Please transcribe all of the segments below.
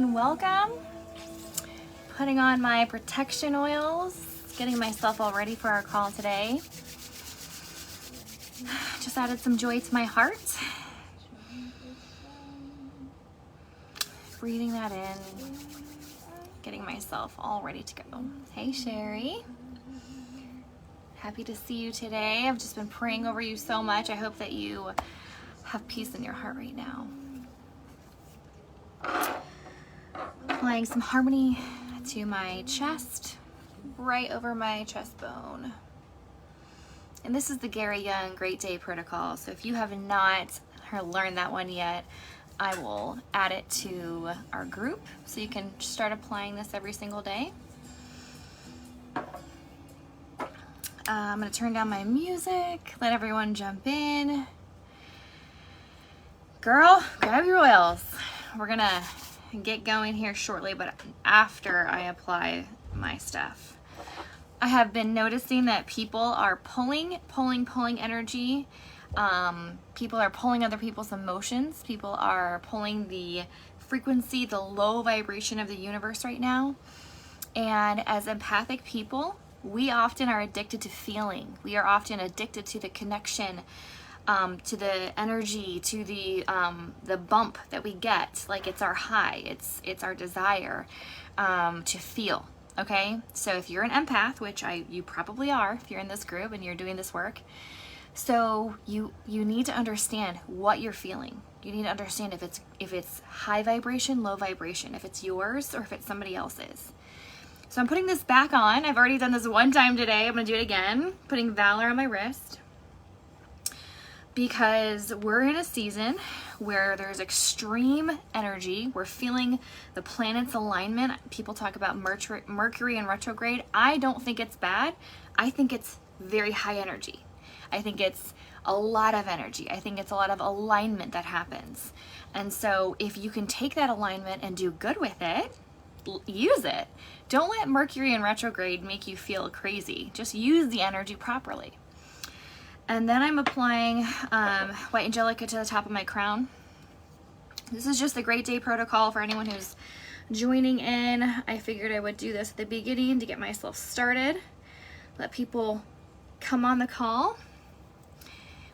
and welcome. Putting on my protection oils, getting myself all ready for our call today. Just added some joy to my heart. Breathing that in, getting myself all ready to go. Hey Sherry, happy to see you today. I've just been praying over you so much. I hope that you have peace in your heart right now. Applying some harmony to my chest, right over my chest bone. And this is the Gary Young Great Day Protocol. So if you have not learned that one yet, I will add it to our group so you can start applying this every single day. I'm going to turn down my music, let everyone jump in. Girl, grab your oils. We're going to get going here shortly, but after I apply my stuff. I have been noticing that people are pulling energy. People are pulling other people's emotions. People are pulling the frequency, the low vibration of the universe right now. And as empathic people, we often are addicted to feeling. We are often addicted to the connection, to the energy, to the bump that we get. Like it's our high, it's our desire to feel. Okay, so if you're an empath, which you probably are, if you're in this group and you're doing this work, so you need to understand what you're feeling. You need to understand if it's high vibration, low vibration, if it's yours or if it's somebody else's. So I'm putting this back on. I've already done this one time today. I'm gonna do it again. Putting Valor on my wrist because we're in a season where there's extreme energy. We're feeling the planets' alignment. People talk about Mercury in retrograde. I don't think it's bad. I think it's very high energy. I think it's a lot of energy. I think it's a lot of alignment that happens. And so if you can take that alignment and do good with it, use it. Don't let Mercury in retrograde make you feel crazy. Just use the energy properly. And then I'm applying White Angelica to the top of my crown. This is just a Great Day Protocol for anyone who's joining in. I figured I would do this at the beginning to get myself started. Let people come on the call.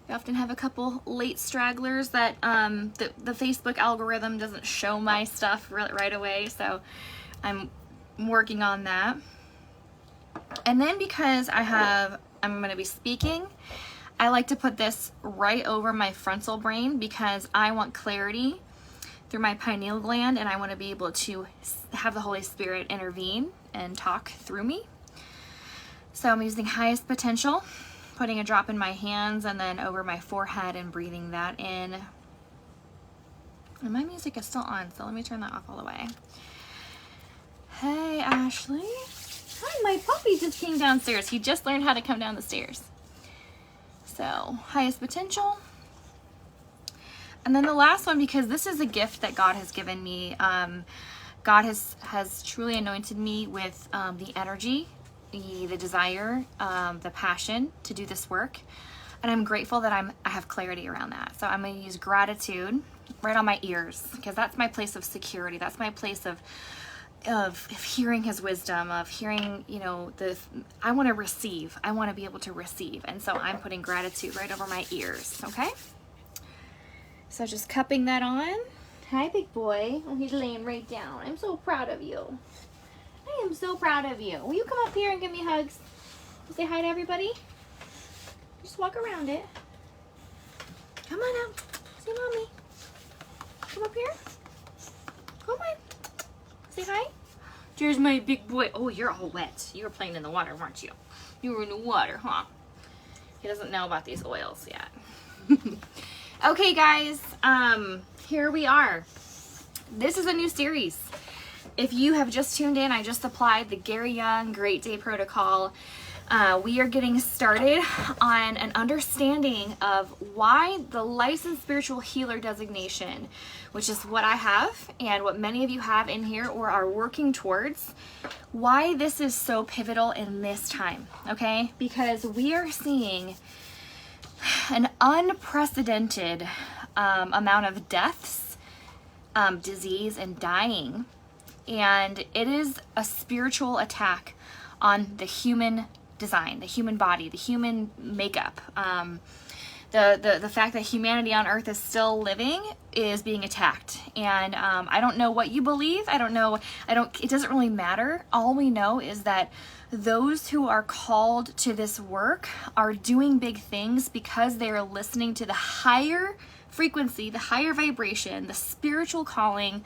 We often have a couple late stragglers that the Facebook algorithm doesn't show my stuff right away, so I'm working on that. And then because I'm going to be speaking, I like to put this right over my frontal brain because I want clarity through my pineal gland and I want to be able to have the Holy Spirit intervene and talk through me. So I'm using highest potential, putting a drop in my hands and then over my forehead and breathing that in. And my music is still on, so let me turn that off all the way. Hey, Ashley. Hi, my puppy just came downstairs. He just learned how to come down the stairs. So, highest potential. And then the last one, because this is a gift that God has given me. God has truly anointed me with the energy, the desire, the passion to do this work. And I'm grateful that I have clarity around that. So I'm going to use gratitude right on my ears because that's my place of security. That's my place of hearing his wisdom, of hearing, I want to receive. I want to be able to receive. And so I'm putting gratitude right over my ears, okay? So just cupping that on. Hi, big boy. Oh, he's laying right down. I'm so proud of you. I am so proud of you. Will you come up here and give me hugs? Say hi to everybody. Just walk around it. Come on out. Say mommy. Come up here. Come on. Say hi. There's my big boy. Oh, you're all wet. You were playing in the water, weren't you? You were in the water, huh? He doesn't know about these oils yet. Okay, guys. Here we are. This is a new series. If you have just tuned in, I just applied the Gary Young Great Day Protocol. We are getting started on an understanding of why the licensed spiritual healer designation, which is what I have and what many of you have in here or are working towards, why this is so pivotal in this time, okay? Because we are seeing an unprecedented amount of deaths, disease, and dying and it is a spiritual attack on the human design, the human body, the human makeup. The fact that humanity on earth is still living is being attacked. And I don't know what you believe. It doesn't really matter. All we know is that those who are called to this work are doing big things because they are listening to the higher frequency, the higher vibration, the spiritual calling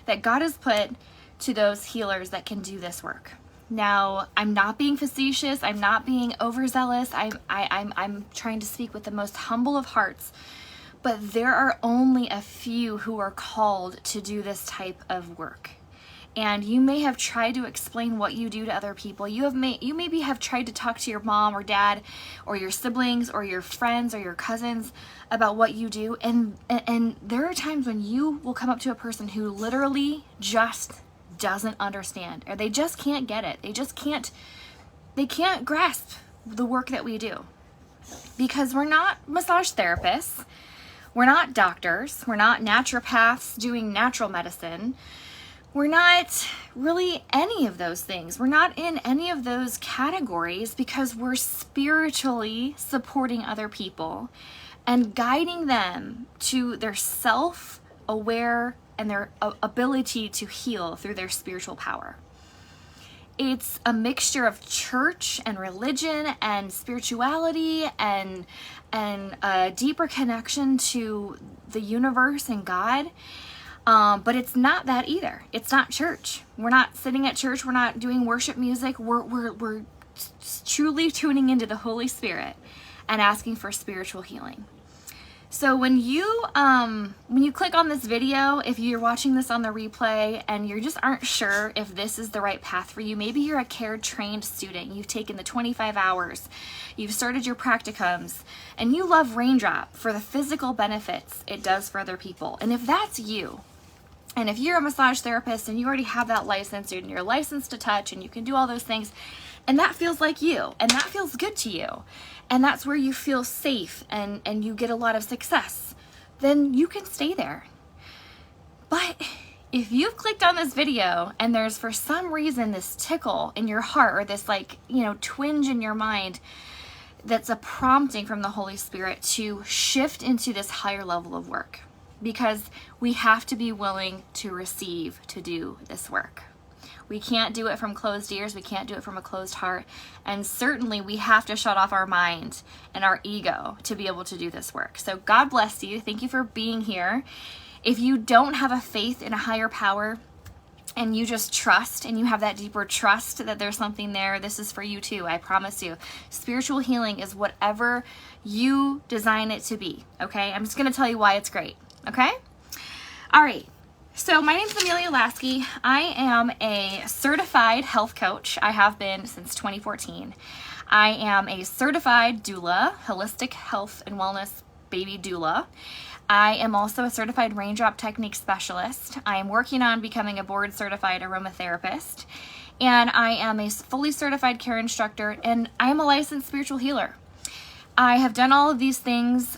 that God has put to those healers that can do this work. Now, I'm not being facetious. I'm not being overzealous. I'm trying to speak with the most humble of hearts. But there are only a few who are called to do this type of work. And you may have tried to explain what you do to other people. You maybe have tried to talk to your mom or dad or your siblings or your friends or your cousins about what you do. And there are times when you will come up to a person who literally just doesn't understand, or they just can't get it. They can't grasp the work that we do, because we're not massage therapists. We're not doctors. We're not naturopaths doing natural medicine. We're not really any of those things. We're not in any of those categories, because we're spiritually supporting other people and guiding them to their self-aware and their ability to heal through their spiritual power. It's a mixture of church and religion and spirituality and a deeper connection to the universe and God. But it's not that either. It's not church. We're not sitting at church. We're not doing worship music. We're truly tuning into the Holy Spirit and asking for spiritual healing. So when you click on this video, if you're watching this on the replay and you just aren't sure if this is the right path for you, maybe you're a CARE trained student, you've taken the 25 hours, you've started your practicums, and you love Raindrop for the physical benefits it does for other people. And if that's you, and if you're a massage therapist and you already have that license and you're licensed to touch and you can do all those things, and that feels like you, and that feels good to you, and that's where you feel safe and you get a lot of success, then you can stay there. But if you've clicked on this video and there's for some reason this tickle in your heart or this twinge in your mind that's a prompting from the Holy Spirit to shift into this higher level of work, because we have to be willing to receive to do this work. We can't do it from closed ears. We can't do it from a closed heart. And certainly we have to shut off our mind and our ego to be able to do this work. So God bless you. Thank you for being here. If you don't have a faith in a higher power and you just trust and you have that deeper trust that there's something there, this is for you too. I promise you. Spiritual healing is whatever you design it to be. Okay? I'm just going to tell you why it's great. Okay? All right. So my name is Amelia Lasky. I am a certified health coach. I have been since 2014. I am a certified doula, holistic health and wellness baby doula. I am also a certified raindrop technique specialist. I am working on becoming a board certified aromatherapist. And I am a fully certified care instructor, and I am a licensed spiritual healer. I have done all of these things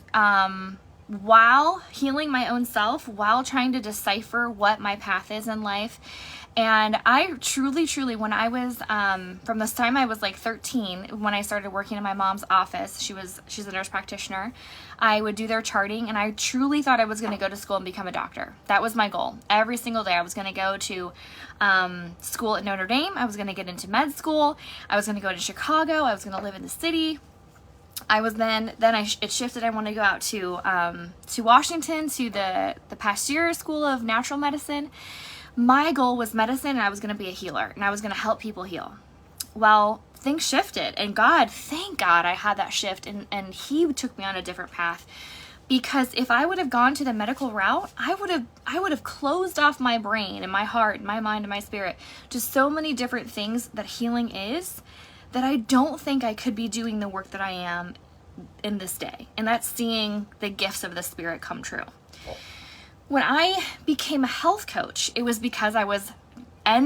while healing my own self, while trying to decipher what my path is in life. And I truly, when I was, from the time I was like 13, when I started working in my mom's office, she's a nurse practitioner, I would do their charting, and I truly thought I was going to go to school and become a doctor. That was my goal. Every single day I was going to go to school at Notre Dame. I was going to get into med school. I was going to go to Chicago. I was going to live in the city. I was it shifted. I wanted to go out to Washington, to the Pasteur School of Natural Medicine. My goal was medicine, and I was going to be a healer, and I was going to help people heal. Well, things shifted, and thank God I had that shift, and He took me on a different path. Because if I would have gone to the medical route, I would have closed off my brain and my heart and my mind and my spirit to so many different things that healing is, that I don't think I could be doing the work that I am in this day. And that's seeing the gifts of the Spirit come true. When I became a health coach, it was because I was I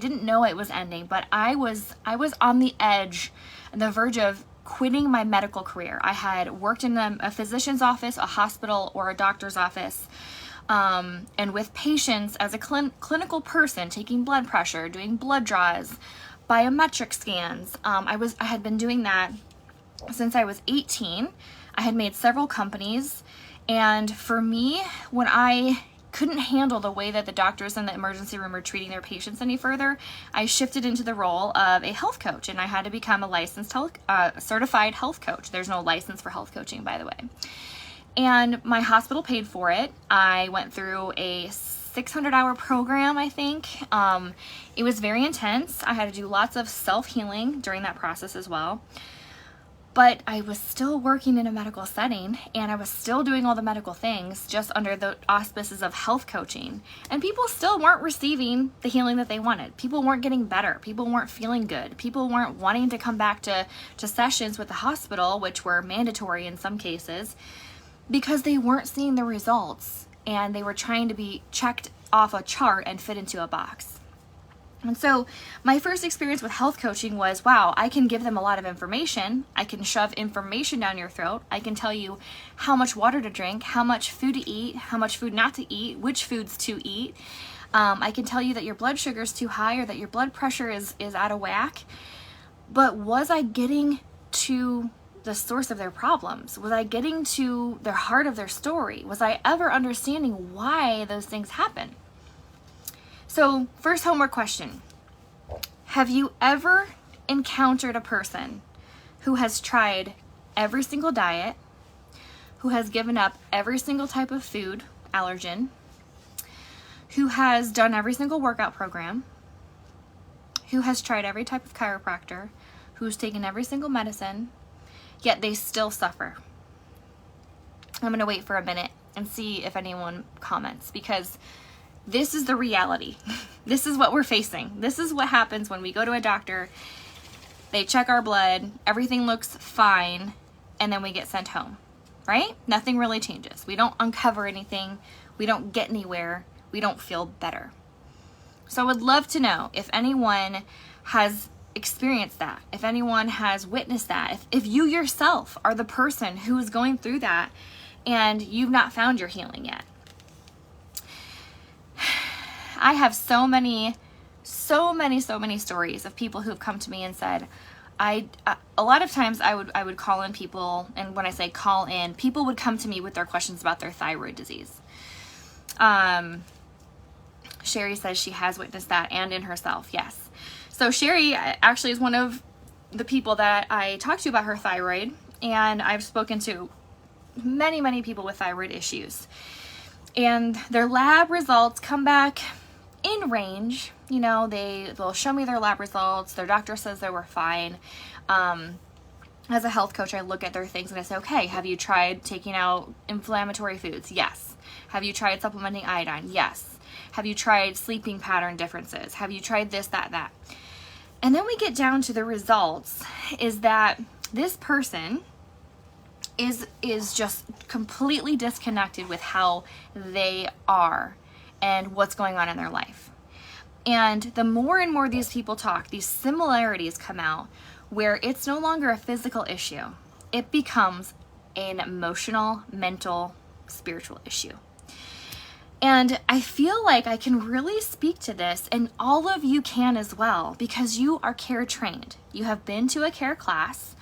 didn't know it was ending, but I was on the edge, on the verge of quitting my medical career. I had worked in a physician's office, a hospital, or a doctor's office and with patients as a clinical person, taking blood pressure, doing blood draws, biometric scans. I had been doing that since I was 18. I had made several companies, and for me, when I couldn't handle the way that the doctors in the emergency room were treating their patients any further, I shifted into the role of a health coach, and I had to become a licensed certified health coach. There's no license for health coaching, by the way. And my hospital paid for it. I went through a 600-hour program, I think. It was very intense. I had to do lots of self-healing during that process as well. But I was still working in a medical setting, and I was still doing all the medical things just under the auspices of health coaching. And people still weren't receiving the healing that they wanted. People weren't getting better. People weren't feeling good. People weren't wanting to come back to sessions with the hospital, which were mandatory in some cases, because they weren't seeing the results, and they were trying to be checked off a chart and fit into a box. And so my first experience with health coaching was, wow, I can give them a lot of information. I can shove information down your throat. I can tell you how much water to drink, how much food to eat, how much food not to eat, which foods to eat. I can tell you that your blood sugar is too high or that your blood pressure is out of whack. But was I getting to the source of their problems? Was I getting to the heart of their story? Was I ever understanding why those things happen? So, first homework question. Have you ever encountered a person who has tried every single diet, who has given up every single type of food, allergen, who has done every single workout program, who has tried every type of chiropractor, who's taken every single medicine, yet they still suffer? I'm going to wait for a minute and see if anyone comments, because this is the reality. This is what we're facing. This is what happens when we go to a doctor. They check our blood, everything looks fine, and then we get sent home, right? Nothing really changes. We don't uncover anything. We don't get anywhere. We don't feel better. So I would love to know if anyone has experienced that, if anyone has witnessed that, if you yourself are the person who is going through that and you've not found your healing yet. I have so many stories of people who've come to me and said, a lot of times I would call in people, and when I say call in, people would come to me with their questions about their thyroid disease. Sherry says she has witnessed that and in herself. Yes. So Sherry actually is one of the people that I talked to about her thyroid, and I've spoken to many people with thyroid issues, and their lab results come back in range. You know, they'll show me their lab results. Their doctor says they were fine. As a health coach, I look at their things and I say, okay, have you tried taking out inflammatory foods? Yes. Have you tried supplementing iodine? Yes. Have you tried sleeping pattern differences? Have you tried this, that? And then we get down to the results, is that this person is just completely disconnected with how they are and what's going on in their life. And the more and more these people talk, these similarities come out where it's no longer a physical issue. It becomes an emotional, mental, spiritual issue. And I feel like I can really speak to this, and all of you can as well, because you are care trained. You have been to a care class.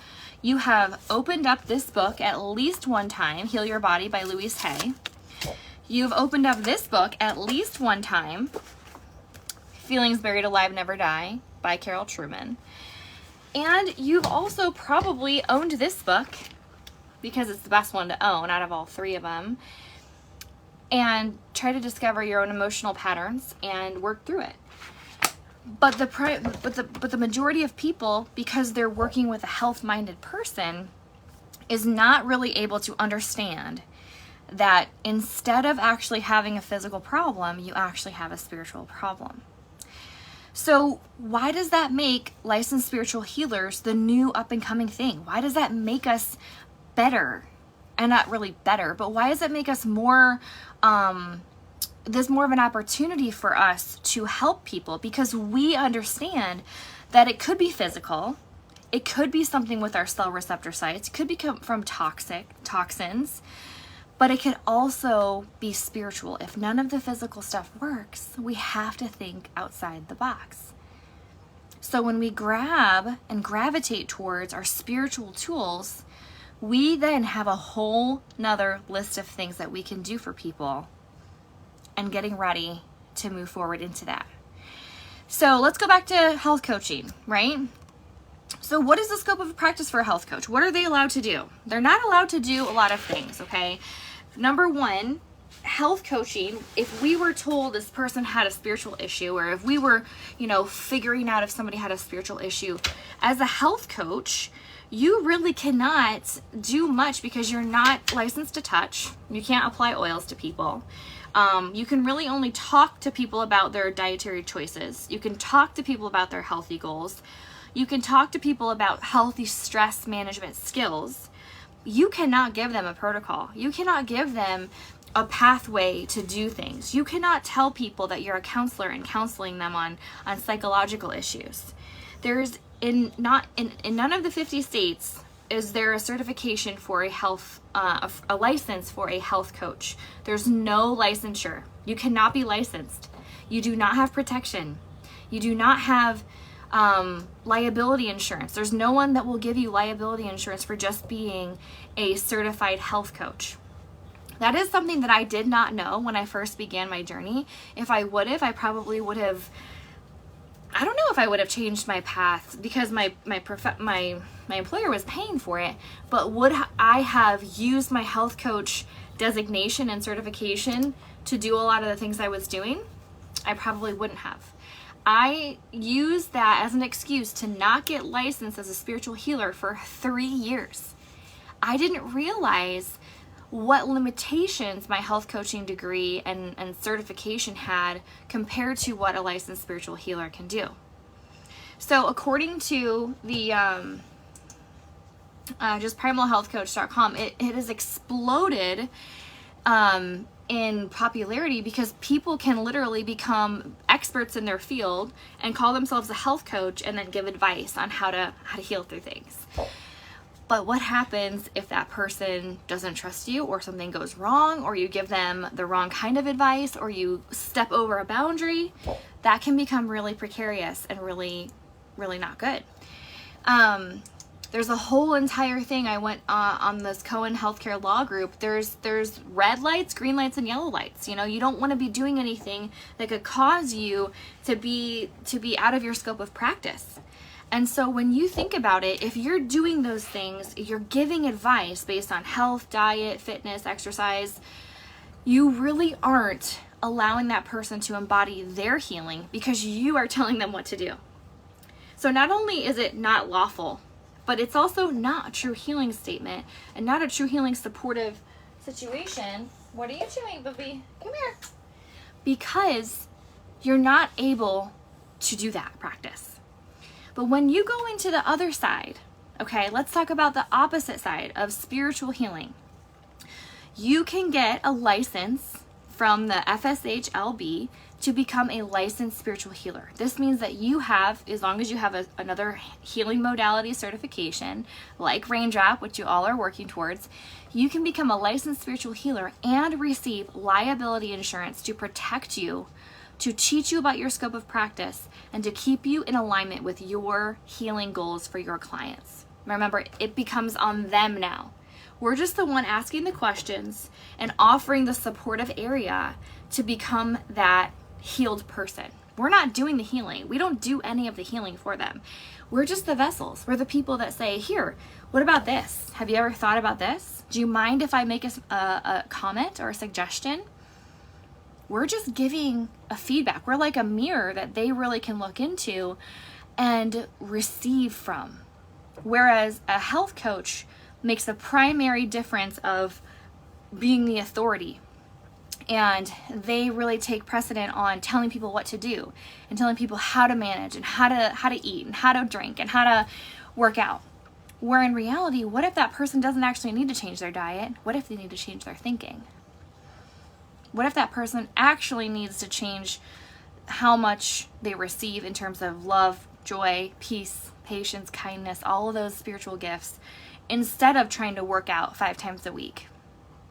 You have opened up this book at least one time, Heal Your Body by Louise Hay. You've opened up this book at least one time, Feelings Buried Alive Never Die by Carol Trueman. And you've also probably owned this book, because it's the best one to own out of all three of them, and try to discover your own emotional patterns and work through it. But the majority of people, because they're working with a health-minded person, is not really able to understand that instead of actually having a physical problem, you actually have a spiritual problem. So why does that make licensed spiritual healers the new up-and-coming thing? Why does that make us better? And not really better, but why does it make us more, there's more of an opportunity for us to help people? Because we understand that it could be physical, it could be something with our cell receptor sites, it could be from toxins, But it could also be spiritual. If none of the physical stuff works, we have to think outside the box. So when we grab and gravitate towards our spiritual tools, we then have a whole nother list of things that we can do for people and getting ready to move forward into that. So let's go back to health coaching, right? So what is the scope of practice for a health coach? What are they allowed to do? They're not allowed to do a lot of things, okay? Number one, health coaching, if we were told this person had a spiritual issue, or if we were, figuring out if somebody had a spiritual issue, as a health coach, you really cannot do much because you're not licensed to touch. You can't apply oils to people. You can really only talk to people about their dietary choices. You can talk to people about their healthy goals. You can talk to people about healthy stress management skills. You cannot give them a protocol. You cannot give them a pathway to do things. You cannot tell people that you're a counselor and counseling them on psychological issues. There's in none of the 50 states is there a certification for a license for a health coach. There's no licensure. You cannot be licensed. You do not have protection. You do not have liability insurance. There's no one that will give you liability insurance for just being a certified health coach. That is something that I did not know when I first began my journey. If I would have, I probably would have, I don't know if I would have changed my path because my employer was paying for it, but would I have used my health coach designation and certification to do a lot of the things I was doing? I probably wouldn't have. I used that as an excuse to not get licensed as a spiritual healer for 3 years. I didn't realize what limitations my health coaching degree and certification had compared to what a licensed spiritual healer can do. So according to the just primalhealthcoach.com, it has exploded in popularity because people can literally become experts in their field and call themselves a health coach and then give advice on how to heal through things. But what happens if that person doesn't trust you, or something goes wrong, or you give them the wrong kind of advice, or you step over a boundary? That can become really precarious and really, really not good. There's a whole entire thing. I went on this Cohen Healthcare Law Group. There's red lights, green lights, and yellow lights. You don't want to be doing anything that could cause you to be out of your scope of practice. And so when you think about it, if you're doing those things, you're giving advice based on health, diet, fitness, exercise, you really aren't allowing that person to embody their healing because you are telling them what to do. So not only is it not lawful, but it's also not a true healing statement and not a true healing supportive situation. What are you doing, Bubby? Come here. Because you're not able to do that practice. But when you go into the other side, okay, let's talk about the opposite side of spiritual healing. You can get a license from the FSHLB to become a licensed spiritual healer. This means that you have, as long as you have another healing modality certification, like Raindrop, which you all are working towards, you can become a licensed spiritual healer and receive liability insurance to protect you, to teach you about your scope of practice, and to keep you in alignment with your healing goals for your clients. Remember, it becomes on them now. We're just the one asking the questions and offering the supportive area to become that healed person. We're not doing the healing. We don't do any of the healing for them. We're just the vessels. We're the people that say, here, what about this? Have you ever thought about this? Do you mind if I make a comment or a suggestion? We're just giving a feedback. We're like a mirror that they really can look into and receive from. Whereas a health coach makes a primary difference of being the authority. And they really take precedent on telling people what to do and telling people how to manage and how to eat and how to drink and how to work out. Where in reality, what if that person doesn't actually need to change their diet? What if they need to change their thinking? What if that person actually needs to change how much they receive in terms of love, joy, peace, patience, kindness, all of those spiritual gifts, instead of trying to work out 5 times a week?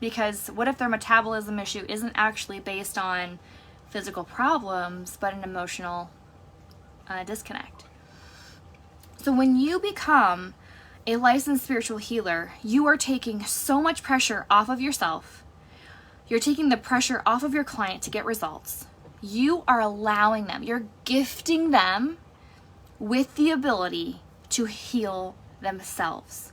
Because what if their metabolism issue isn't actually based on physical problems, but an emotional disconnect? So when you become a licensed spiritual healer, you are taking so much pressure off of yourself. You're taking the pressure off of your client to get results. You are allowing them, you're gifting them with the ability to heal themselves.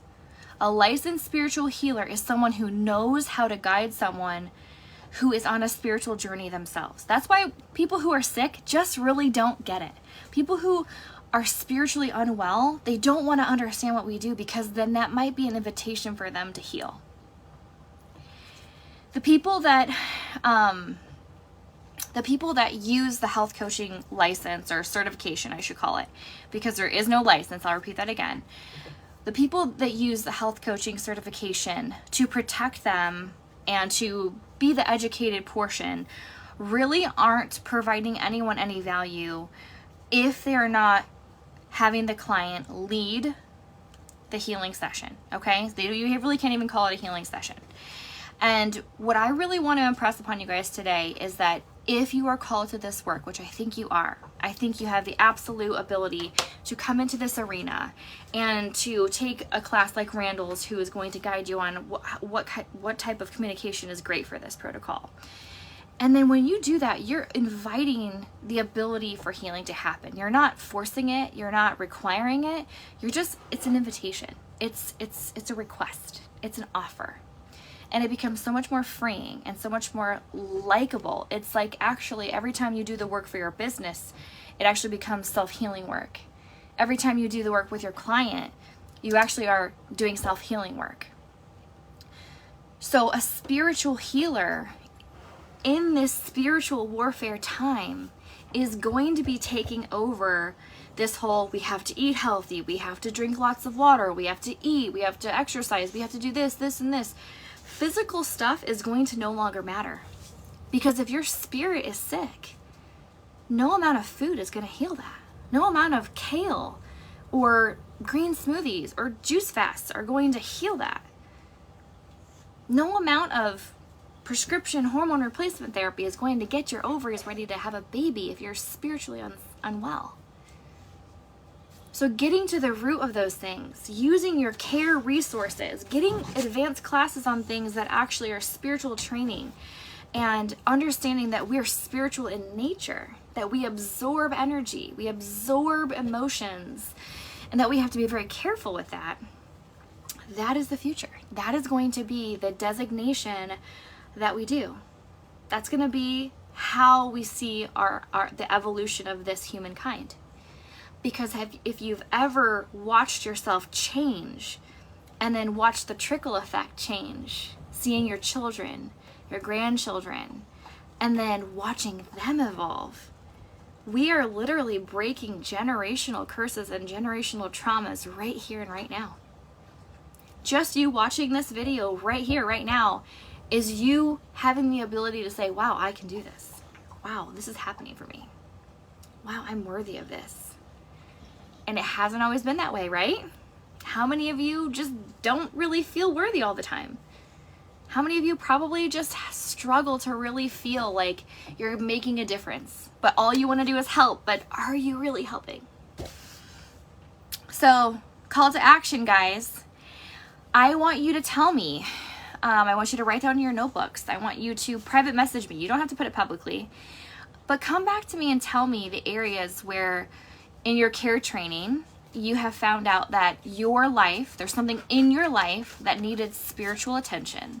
A licensed spiritual healer is someone who knows how to guide someone who is on a spiritual journey themselves. That's why people who are sick just really don't get it. People who are spiritually unwell, they don't want to understand what we do, because then that might be an invitation for them to heal. The people that use the health coaching license, or certification, I should call it, because there is no license, I'll repeat that again. The people that use the health coaching certification to protect them and to be the educated portion really aren't providing anyone any value if they are not having the client lead the healing session, okay? You really can't even call it a healing session. And what I really want to impress upon you guys today is that if you are called to this work, which I think you are, I think you have the absolute ability to come into this arena and to take a class like Randall's, who is going to guide you on what type of communication is great for this protocol. And then when you do that, you're inviting the ability for healing to happen. You're not forcing it. You're not requiring it. It's an invitation. It's a request. It's an offer. And it becomes so much more freeing and so much more likable. It's like, actually, every time you do the work for your business, it actually becomes self-healing work. Every time you do the work with your client, you actually are doing self-healing work. So a spiritual healer in this spiritual warfare time is going to be taking over this whole, we have to eat healthy, we have to drink lots of water, we have to eat, we have to exercise, we have to do this, this, and this. Physical stuff is going to no longer matter, because if your spirit is sick, no amount of food is going to heal that. No amount of kale or green smoothies or juice fasts are going to heal that. No amount of prescription hormone replacement therapy is going to get your ovaries ready to have a baby if you're spiritually unwell. So getting to the root of those things, using your care resources, getting advanced classes on things that actually are spiritual training, and understanding that we're spiritual in nature, that we absorb energy, we absorb emotions, and that we have to be very careful with that. That is the future. That is going to be the designation that we do. That's going to be how we see the evolution of this humankind. Because if you've ever watched yourself change and then watched the trickle effect change, seeing your children, your grandchildren, and then watching them evolve, we are literally breaking generational curses and generational traumas right here and right now. Just you watching this video right here, right now, is you having the ability to say, wow, I can do this. Wow, this is happening for me. Wow, I'm worthy of this. And it hasn't always been that way, right? How many of you just don't really feel worthy all the time? How many of you probably just struggle to really feel like you're making a difference, but all you want to do is help, but are you really helping? So, call to action, guys. I want you to tell me. I want you to write down in your notebooks. I want you to private message me. You don't have to put it publicly, but come back to me and tell me the areas where in your care training, you have found out that there's something in your life that needed spiritual attention.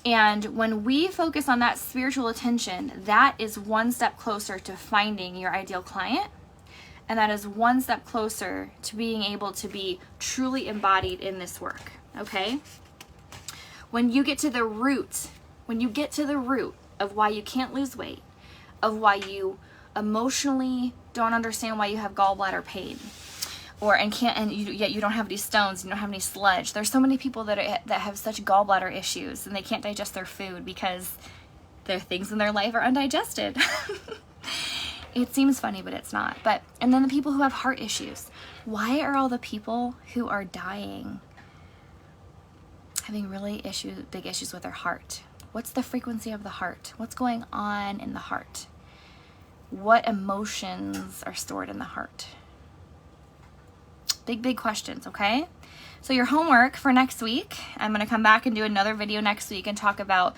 And when we focus on that spiritual attention, that is one step closer to finding your ideal client. And that is one step closer to being able to be truly embodied in this work, okay? When you get to the root of why you can't lose weight, of why you emotionally don't understand why you have gallbladder pain, yet you don't have any stones, you don't have any sludge. There's so many people that have such gallbladder issues and they can't digest their food because there are things in their life are undigested. It seems funny, but it's not. And then the people who have heart issues. Why are all the people who are dying having really big issues with their heart. What's the frequency of the heart? What's going on in the heart? What emotions are stored in the heart? Big questions, okay? So your homework for next week, I'm going to come back and do another video next week and talk about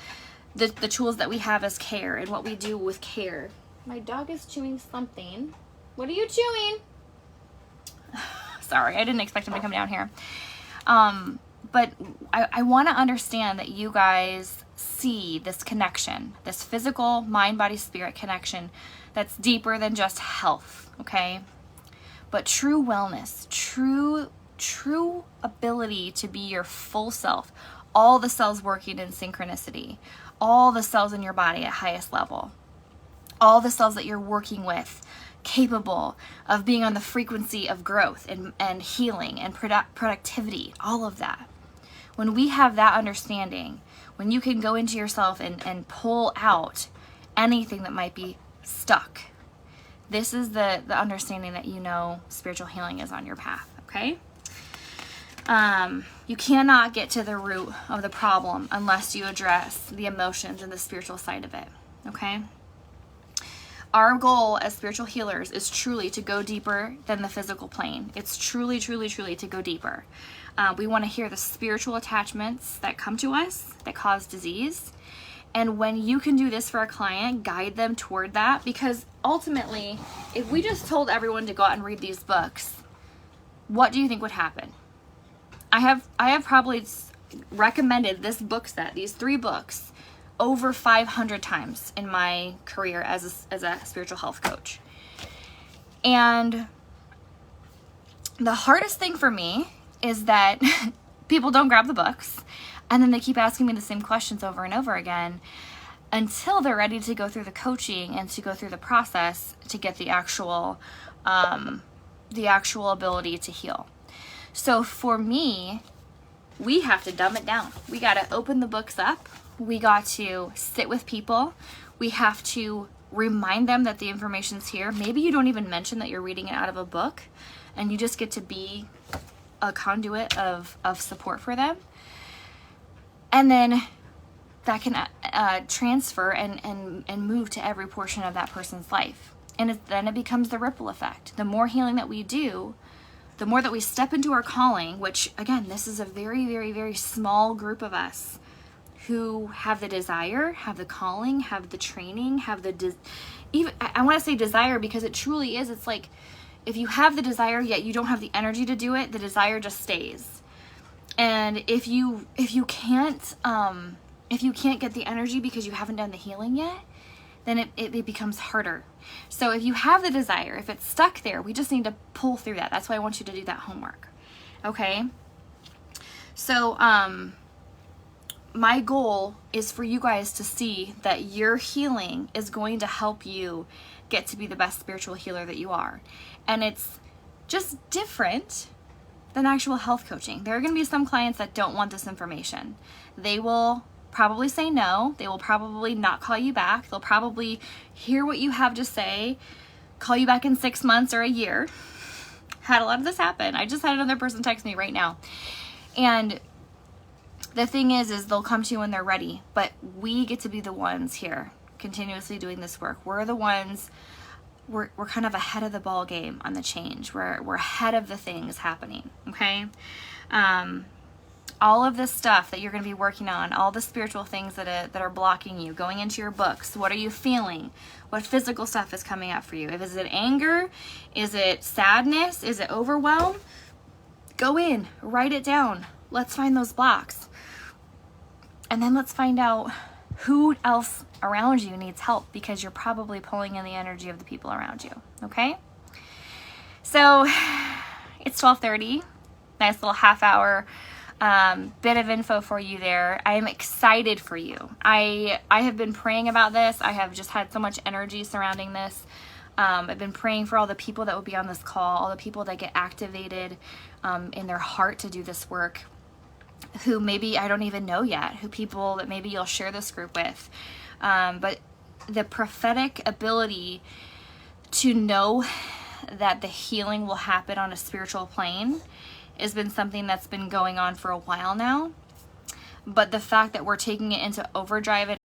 the tools that we have as care and what we do with care. My dog is chewing something. What are you chewing? Sorry, I didn't expect him to come down here. But I want to understand that you guys see this connection, this physical, mind, body, spirit connection that's deeper than just health, okay? But true wellness, true ability to be your full self, all the cells working in synchronicity, all the cells in your body at highest level, all the cells that you're working with, capable of being on the frequency of growth and healing and productivity, all of that. When we have that understanding, when you can go into yourself and pull out anything that might be stuck, this is the understanding that you know spiritual healing is on your path, okay? You cannot get to the root of the problem unless you address the emotions and the spiritual side of it, okay? Our goal as spiritual healers is truly to go deeper than the physical plane. It's truly to go deeper. We want to hear the spiritual attachments that come to us that cause disease. And when you can do this for a client, guide them toward that. Because ultimately, if we just told everyone to go out and read these books, what do you think would happen? I have probably recommended this book set, these 3 books, over 500 times in my career as a spiritual health coach. And the hardest thing for me is that people don't grab the books and then they keep asking me the same questions over and over again until they're ready to go through the coaching and to go through the process to get the actual ability to heal. So for me, we have to dumb it down. We got to open the books up. We got to sit with people. We have to remind them that the information's here. Maybe you don't even mention that you're reading it out of a book and you just get to be a conduit of support for them. And then that can transfer and move to every portion of that person's life. And then it becomes the ripple effect. The more healing that we do, the more that we step into our calling, which again, this is a very small group of us who have the desire, have the calling, have the training, have the I want to say desire because it truly is. It's like if you have the desire yet you don't have the energy to do it, the desire just stays. And if you can't get the energy because you haven't done the healing yet, then it becomes harder. So if you have the desire, if it's stuck there, we just need to pull through that. That's why I want you to do that homework. Okay? So my goal is for you guys to see that your healing is going to help you get to be the best spiritual healer that you are. And it's just different than actual health coaching. There are going to be some clients that don't want this information. They will probably say no. They will probably not call you back. They'll probably hear what you have to say, call you back in 6 months or a year. Had a lot of this happen. I just had another person text me right now. And the thing is they'll come to you when they're ready. But we get to be the ones here continuously doing this work. We're the ones, we're kind of ahead of the ball game on the change. We're ahead of the things happening, okay? All of this stuff that you're going to be working on, all the spiritual things that are blocking you, going into your books. What are you feeling? What physical stuff is coming up for you? Is it anger? Is it sadness? Is it overwhelm? Go in, write it down. Let's find those blocks. And then let's find out who else around you needs help, because you're probably pulling in the energy of the people around you, okay? So it's 12:30, nice little half hour bit of info for you there. I am excited for you. I have been praying about this. I have just had so much energy surrounding this. I've been praying for all the people that will be on this call, all the people that get activated in their heart to do this work, who maybe I don't even know yet, who people that maybe you'll share this group with. But the prophetic ability to know that the healing will happen on a spiritual plane has been something that's been going on for a while now. but the fact that we're taking it into overdrive